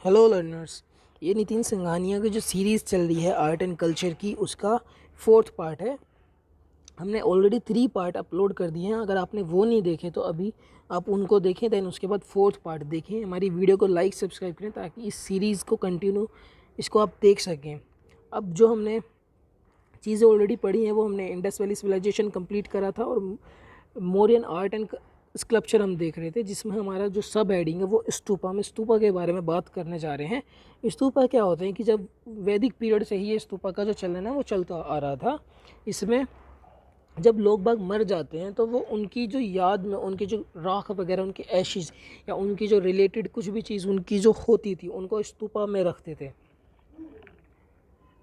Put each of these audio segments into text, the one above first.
Hello learners. ये नितिन संघानिया की जो सीरीज़ चल रही है आर्ट एंड कल्चर की, उसका 4th पार्ट है। हमने ऑलरेडी 3 पार्ट अपलोड कर दिए हैं। अगर आपने वो नहीं देखे तो अभी आप उनको देखें, देन उसके बाद 4th पार्ट देखें। हमारी वीडियो को लाइक सब्सक्राइब करें ताकि इस सीरीज़ को कंटिन्यू इसको आप देख सकें। अब जो हमने चीज़ें ऑलरेडी पढ़ी हैं वो हमने इंडस वैली सिविलाइजेशन कंप्लीट करा था और मौर्यन आर्ट एंड स्कल्पचर हम देख रहे थे, जिसमें हमारा जो सब हेडिंग है वो स्तूपा। हम स्तूपा के बारे में बात करने जा रहे हैं। स्तूपा क्या होते हैं कि जब वैदिक पीरियड से ही ये स्तूपा का जो चलन है वो चलता आ रहा था। इसमें जब लोग बाग मर जाते हैं तो वो उनकी जो याद में उनकी जो राख वगैरह, उनकी एशिज या उनकी जो रिलेटेड कुछ भी चीज़ उनकी जो होती थी उनको स्तूपा में रखते थे।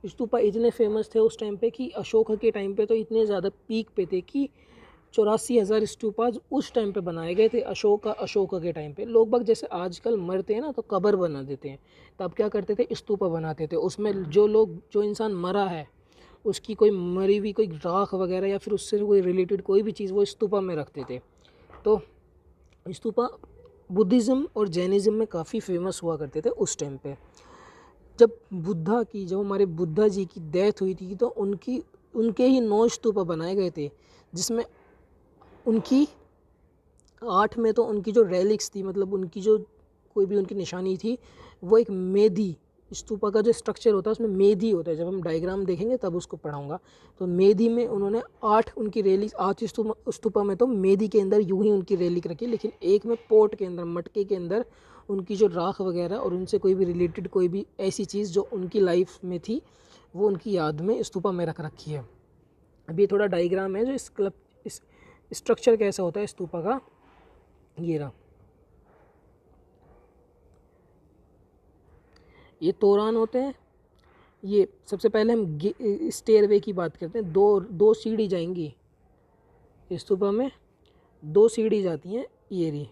स्तूपा इतने फेमस थे उस टाइम पे कि अशोक के टाइम पे तो इतने ज़्यादा पीक पे थे कि 84,000 स्तूपाज उस टाइम पे बनाए गए थे। अशोक के टाइम पे लोग बाग जैसे आजकल मरते हैं ना तो कब्र बना देते हैं, तब क्या करते थे, स्तूपा बनाते थे। उसमें जो इंसान मरा है उसकी कोई मरी हुई कोई राख वगैरह या फिर उससे कोई रिलेटेड कोई भी चीज़ वो स्तूपा में रखते थे। तो स्तूपा बुद्धिज़्म और जैनिज़्म में काफ़ी फेमस हुआ करते थे उस टाइम पे। जब हमारे बुद्धा जी की डेथ हुई थी तो उनके ही 9 स्तूपा बनाए गए थे, जिसमें उनकी 8 में तो उनकी जो रेलिक्स थी, मतलब उनकी जो कोई भी उनकी निशानी थी, वो एक मेदी स्तूपा का जो स्ट्रक्चर होता है उसमें मेदी होता है। जब हम डायग्राम देखेंगे तब उसको पढ़ाऊंगा। तो मेदी में उन्होंने 8 उनकी रेलिक्स, 8 स्तूपा में तो मेदी के अंदर यूं ही उनकी रेलिक रखी, लेकिन एक में पोट के अंदर, मटके के अंदर उनकी जो राख वगैरह और उनसे कोई भी रिलेटेड कोई भी ऐसी चीज़ जो उनकी लाइफ में थी वो उनकी याद में स्तूपा में रख रखी है। अभी थोड़ा डायग्राम है जो इस स्ट्रक्चर कैसा होता है स्तूपा का, ये रहा। ये तोरान होते हैं। ये सबसे पहले हम स्टेयरवे की बात करते हैं। दो सीढ़ी जाएंगी स्तूपा में, 2 सीढ़ी जाती हैं ये रही।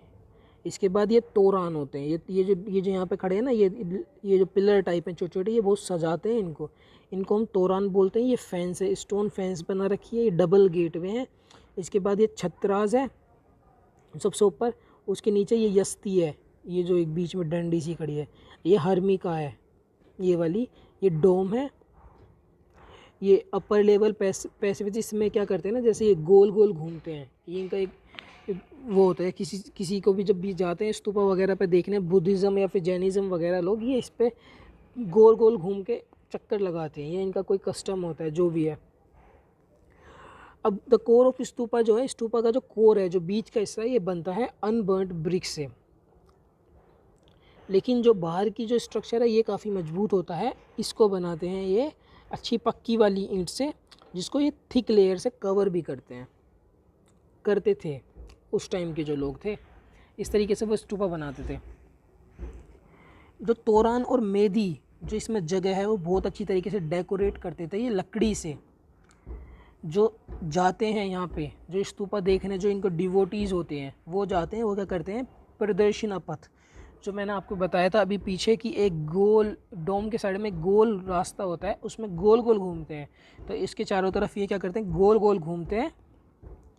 इसके बाद ये तोरान होते हैं। ये जो यहाँ पे खड़े हैं ना, ये जो पिलर टाइप हैं छोटे छोटे, ये बहुत सजाते हैं इनको हम तोरान बोलते हैं। ये फेंस है, स्टोन फेंस बना रखी है, ये डबल गेट वे हैं। इसके बाद ये छतराज है सबसे ऊपर, उसके नीचे ये यस्ती है, ये जो एक बीच में डंडी सी खड़ी है, ये हर्मिका है ये वाली, ये डोम है। ये अपर लेवल पैसिफिक, इसमें क्या करते हैं ना, जैसे ये गोल गोल घूमते हैं, ये इनका एक वो होता है। किसी को भी जब भी जाते हैं स्तूपा वगैरह पे देखने, बुद्धिज़्म या फिर जैनिज़्म वगैरह लोग, ये इस पर गोल गोल घूम के चक्कर लगाते हैं। ये इनका कोई कस्टम होता है जो भी है। अब द कोर ऑफ स्तूपा जो है, स्तूपा का जो कोर है, जो बीच का हिस्सा है, ये बनता है अनबर्न्ड ब्रिक से। लेकिन जो बाहर की जो स्ट्रक्चर है ये काफ़ी मजबूत होता है। इसको बनाते हैं ये अच्छी पक्की वाली ईंट से, जिसको ये थिक लेयर से कवर भी करते थे उस टाइम के जो लोग थे। इस तरीके से वो स्तूपा बनाते थे। जो तोरान और मेदी जो इसमें जगह है वो बहुत अच्छी तरीके से डेकोरेट करते थे ये लकड़ी से। जो जाते हैं यहाँ पे जो स्तूपा देखने, जो इनको डिवोटीज़ होते हैं वो जाते हैं, वो क्या करते हैं, प्रदर्शना पथ जो मैंने आपको बताया था अभी पीछे, कि एक गोल डोम के साइड में गोल रास्ता होता है, उसमें गोल गोल घूमते हैं। तो इसके चारों तरफ ये क्या करते हैं, गोल गोल घूमते हैं।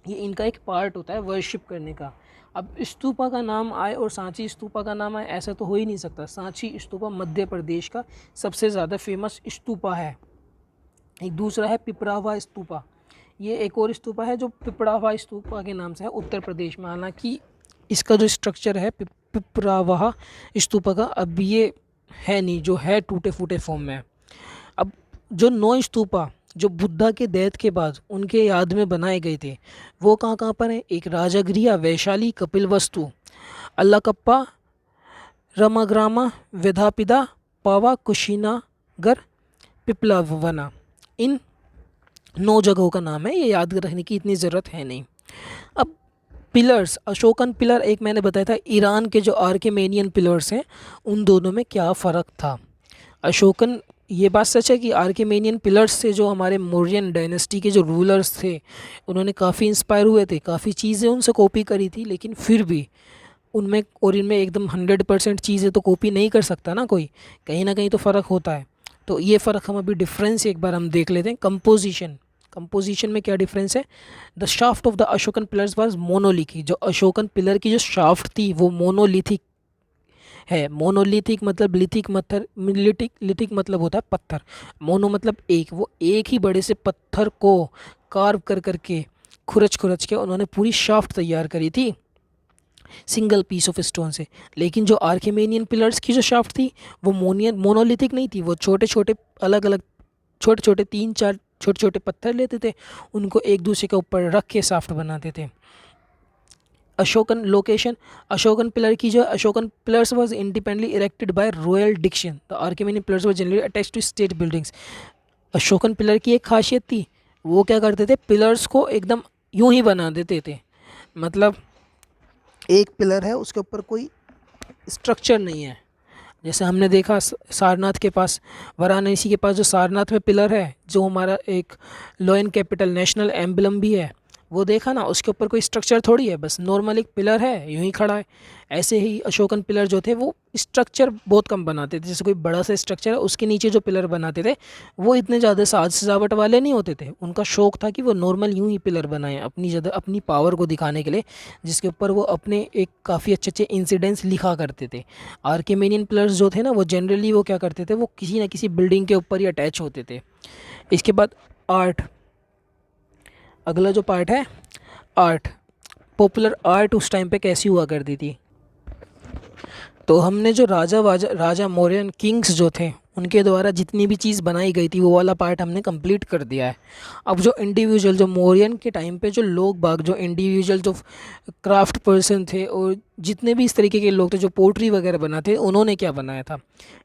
ये इनका एक पार्ट होता है वर्शिप करने का। अब स्तूपा का नाम आए और सांची स्तूपा का नाम आए, ऐसा तो हो ही नहीं सकता। सांची स्तूपा मध्य प्रदेश का सबसे ज़्यादा फेमस स्तूपा है। एक दूसरा है पिपरावा स्तूपा। ये एक और स्तूपा है जो पिपरावा स्तूपा के नाम से है उत्तर प्रदेश में। हालांकि इसका जो स्ट्रक्चर है पिपरावा स्तूपा का अब ये है नहीं, जो है टूटे फूटे फॉर्म में है। अब जो 9 स्तूपा जो बुद्धा के डेथ के बाद उनके याद में बनाए गए थे वो कहाँ पर है। एक राजागृह, वैशाली, कपिलवस्तु, अल्लाकप्पा, रमाग्रामा, वेदापिदा, पावा, कुशीनगर, पिपलावना। इन 9 जगहों का नाम है, ये याद रखने की इतनी ज़रूरत है नहीं। अब पिलर्स, अशोकन पिलर एक मैंने बताया था, ईरान के जो आर्केमेनियन पिलर्स हैं उन दोनों में क्या फ़र्क था। अशोकन, ये बात सच है कि आर्केमेनियन पिलर्स से जो हमारे मौर्यन डायनेस्टी के जो रूलर्स थे उन्होंने काफ़ी इंस्पायर हुए थे, काफ़ी चीज़ें उनसे कॉपी करी थी, लेकिन फिर भी उनमें और इनमें एकदम 100% चीज़ें तो कॉपी नहीं कर सकता ना कोई, कहीं ना कहीं तो फ़र्क होता है। तो ये फ़र्क हम अभी डिफरेंस एक बार हम देख लेते हैं। कंपोजिशन में क्या डिफरेंस है। The shaft of the Ashokan pillars was monolithic. जो अशोकन पिलर की जो शाफ्ट थी वो मोनोलिथिक है। मोनोलिथिक मतलब लिथिक मतलब होता है पत्थर। मोनो मतलब एक, वो एक ही बड़े से पत्थर को कार्व कर करके खुरच खुरच के उन्होंने पूरी शाफ्ट तैयार करी थी सिंगल पीस ऑफ स्टोन से। लेकिन जो आर्किमेनियन पिलर्स की जो शाफ्ट थी वो मोनोलिथिक नहीं थी, वो छोटे छोटे अलग अलग छोटे छोटे 3-4 छोटे छोटे पत्थर लेते थे, उनको एक दूसरे के ऊपर रख के शाफ्ट बनाते थे। अशोकन लोकेशन, अशोकन पिलर की जो Ashokan pillars was independently erected by royal diction. The आर्किमेनियन pillars were generally attached to state buildings. Ashokan pillar की एक खासियत थी, वो क्या करते थे, पिलर्स को एकदम यूं ही बना देते थे। मतलब एक पिलर है उसके ऊपर कोई स्ट्रक्चर नहीं है। जैसे हमने देखा सारनाथ के पास, वाराणसी के पास जो सारनाथ में पिलर है, जो हमारा एक लॉयन कैपिटल नेशनल एम्बलम भी है, वो देखा ना, उसके ऊपर कोई स्ट्रक्चर थोड़ी है, बस नॉर्मल एक पिलर है यूं ही खड़ा है। ऐसे ही अशोकन पिलर जो थे वो स्ट्रक्चर बहुत कम बनाते थे। जैसे कोई बड़ा सा स्ट्रक्चर है उसके नीचे जो पिलर बनाते थे वो इतने ज़्यादा साज सजावट वाले नहीं होते थे। उनका शौक था कि वो नॉर्मल यूं ही पिलर बनाएं अपनी ज़्यादा अपनी पावर को दिखाने के लिए, जिसके ऊपर वो अपने एक काफ़ी अच्छे अच्छे इंसिडेंट्स लिखा करते थे। आर्किमेनियन पिलर्स जो थे ना वो जनरली वो क्या करते थे, वो किसी ना किसी बिल्डिंग के ऊपर ही अटैच होते थे। इसके बाद आर्ट, अगला जो पार्ट है आर्ट। पॉपुलर आर्ट उस टाइम पे कैसी हुआ करती थी, तो हमने जो राजा मौर्यन किंग्स जो थे उनके द्वारा जितनी भी चीज़ बनाई गई थी वो वाला पार्ट हमने कंप्लीट कर दिया है। अब जो इंडिविजुअल, जो मौर्यन के टाइम पे जो लोग बाग, जो इंडिविजुअल जो क्राफ्ट पर्सन थे और जितने भी इस तरीके के लोग थे जो पोट्री वगैरह बनाते, उन्होंने क्या बनाया था।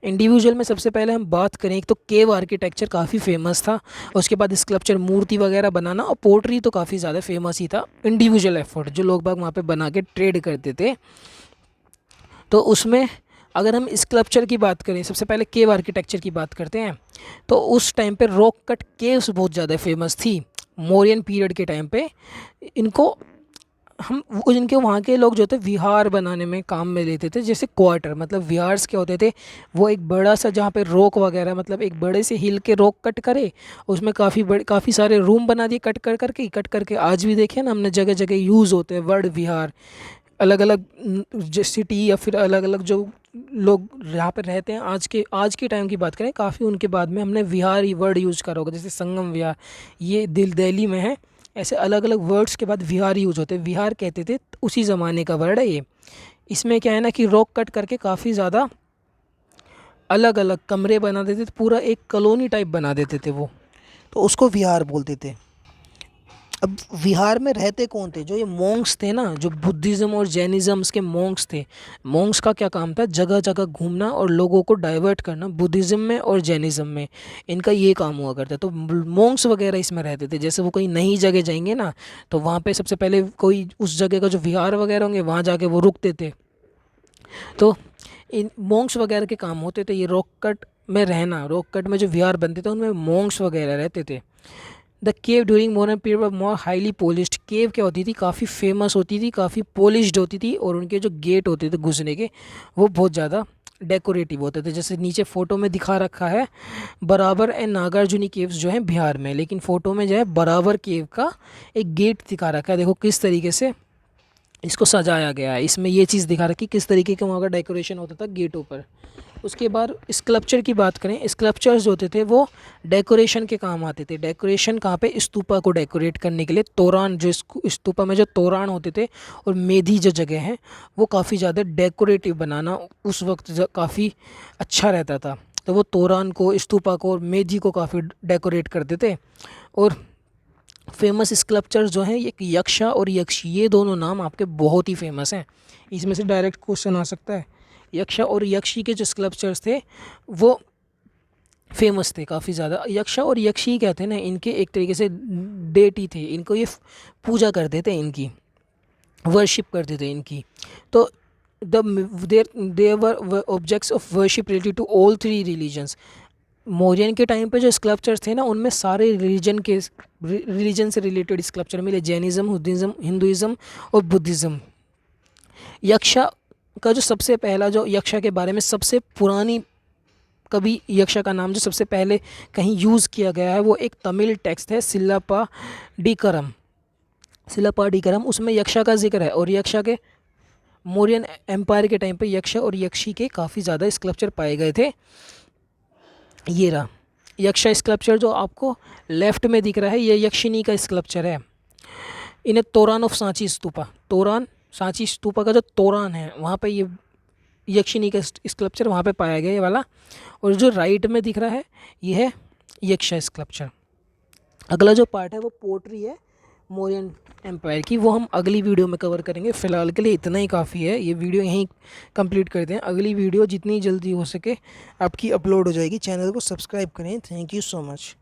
इंडिविजुअल में सबसे पहले हम बात करें, एक तो केव आर्किटेक्चर काफ़ी फेमस था, उसके बाद स्कल्पचर मूर्ति वगैरह बनाना, और पोट्री तो काफ़ी ज़्यादा फेमस ही था। इंडिविजुअल एफर्ट जो लोग बाग वहाँ पर बना के ट्रेड करते थे, तो उसमें अगर हम स्कल्पचर की बात करें, सबसे पहले केव आर्किटेक्चर की बात करते हैं, तो उस टाइम पे रॉक कट केव्स बहुत ज़्यादा फेमस थी मौर्यन पीरियड के टाइम पे। इनको इनके वहाँ के लोग जो थे विहार बनाने में काम में लेते थे। जैसे क्वार्टर, मतलब विहार्स क्या होते थे, वो एक बड़ा सा जहाँ पे रॉक वगैरह, मतलब एक बड़े से हिल के रॉक कट करे, उसमें काफ़ी सारे रूम बना दिए कट करके आज भी देखे ना हमने जगह जगह यूज़ होते हैं वर्ड विहार। अलग अलग सिटी या फिर अलग अलग जो लोग यहाँ पे रहते हैं, आज के टाइम की बात करें, काफ़ी उनके बाद में हमने विहार ही वर्ड यूज़ करा होगा। जैसे संगम विहार, ये दिल्ली में है। ऐसे अलग अलग वर्ड्स के बाद विहार यूज़ होते हैं। विहार कहते थे, उसी ज़माने का वर्ड है ये। इसमें क्या है ना कि रॉक कट करके काफ़ी ज़्यादा अलग अलग कमरे बना देते थे, पूरा एक कॉलोनी टाइप बना देते थे वो, तो उसको विहार बोलते थे। अब विहार में रहते कौन थे, जो ये मोंक्स थे ना, जो बुद्धिज़्म और जैनिज़्म के मोंक्स थे। मोंक्स का क्या काम था, जगह जगह घूमना और लोगों को डाइवर्ट करना बुद्धिज़्म में और जैनिज़्म में, इनका ये काम हुआ करता। तो मोंक्स वगैरह इसमें रहते थे। जैसे वो कोई नई जगह जाएंगे ना, तो वहाँ पे सबसे पहले कोई उस जगह का जो विहार वगैरह होंगे वहाँ जाके वो रुकते थे। तो इन मोंक्स वगैरह के काम होते थे ये रॉक कट में रहना। रॉक कट में जो विहार बनते थे उनमें मोंक्स वगैरह रहते थे। The cave during modern period were more highly polished. Cave क्या होती थी, काफ़ी फेमस होती थी, काफ़ी पॉलिश्ड होती थी, और उनके जो गेट होते थे घुसने के वो बहुत ज़्यादा डेकोरेटिव होते थे। जैसे नीचे फ़ोटो में दिखा रखा है बराबर एंड नागार्जुनी केव्स जो है बिहार में, लेकिन फ़ोटो में जो है बराबर केव का एक गेट दिखा रखा है। देखो किस तरीके से इसको सजाया गया है। इसमें ये चीज़ दिखा रखी किस तरीके का वहाँ का डेकोरेशन होता था गेटों पर। उसके बाद स्कल्पचर की बात करें, स्कल्पचर्स होते थे वो डेकोरेशन के काम आते थे। डेकोरेशन कहाँ पे, स्तूपा को डेकोरेट करने के लिए। तोरान, जो स्तूपा में जो तोरान होते थे और मेधी जो जगह है वो काफ़ी ज़्यादा डेकोरेटिव बनाना उस वक्त काफ़ी अच्छा रहता था। तो वो तोरान को, स्तूपा को और मेधी को काफ़ी डेकोरेट करते थे। और फेमस स्कल्पचर्स जो हैं, एक यक्षा और यक्षी, ये दोनों नाम आपके बहुत ही फेमस हैं। इसमें से डायरेक्ट क्वेश्चन आ सकता है। यक्षा और यक्षी के जो स्कल्पचर्स थे वो फेमस थे काफ़ी ज़्यादा। यक्षा और यक्षी कहते हैं ना, इनके एक तरीके से डेटी थे, इनको ये पूजा करते थे, इनकी वर्शिप करते थे इनकी। तो there were objects of worship related to all 3 religions. Mauryan के टाइम पे जो स्कल्पचर्स थे ना उनमें सारे रिलीजन से रिलेटेड स्कल्पचर मिले, जैनिज़्म, हिंदुइज़्म और बुद्धिज़्म। यक्षा का जो सबसे पहला, जो यक्षा के बारे में सबसे पुरानी कभी यक्षा का नाम जो सबसे पहले कहीं यूज़ किया गया है वो एक तमिल टेक्स्ट है, सिल्लापा डीकरम। उसमें यक्षा का जिक्र है, और यक्षा के मौर्यन एम्पायर के टाइम पे यक्ष और यक्षी के काफ़ी ज़्यादा स्कल्पचर पाए गए थे। ये रहा यक्षा स्कल्पचर जो आपको लेफ्ट में दिख रहा है, ये यक्षिनी का स्कल्पचर है। इन्हें तोरान ऑफ सांची स्तूपा, तोरान सांची स्तूपा का जो तोरान है वहाँ पे ये यक्षिनी का स्कल्पचर वहाँ पे पाया गया ये वाला। और जो राइट में दिख रहा है ये है यक्षा स्कल्पचर। अगला जो पार्ट है वो पोट्री है मौर्यन एम्पायर की, वो हम अगली वीडियो में कवर करेंगे। फ़िलहाल के लिए इतना ही काफ़ी है, ये वीडियो यहीं कंप्लीट करते हैं। अगली वीडियो जितनी जल्दी हो सके आपकी अपलोड हो जाएगी। चैनल को सब्सक्राइब करें। Thank you so much.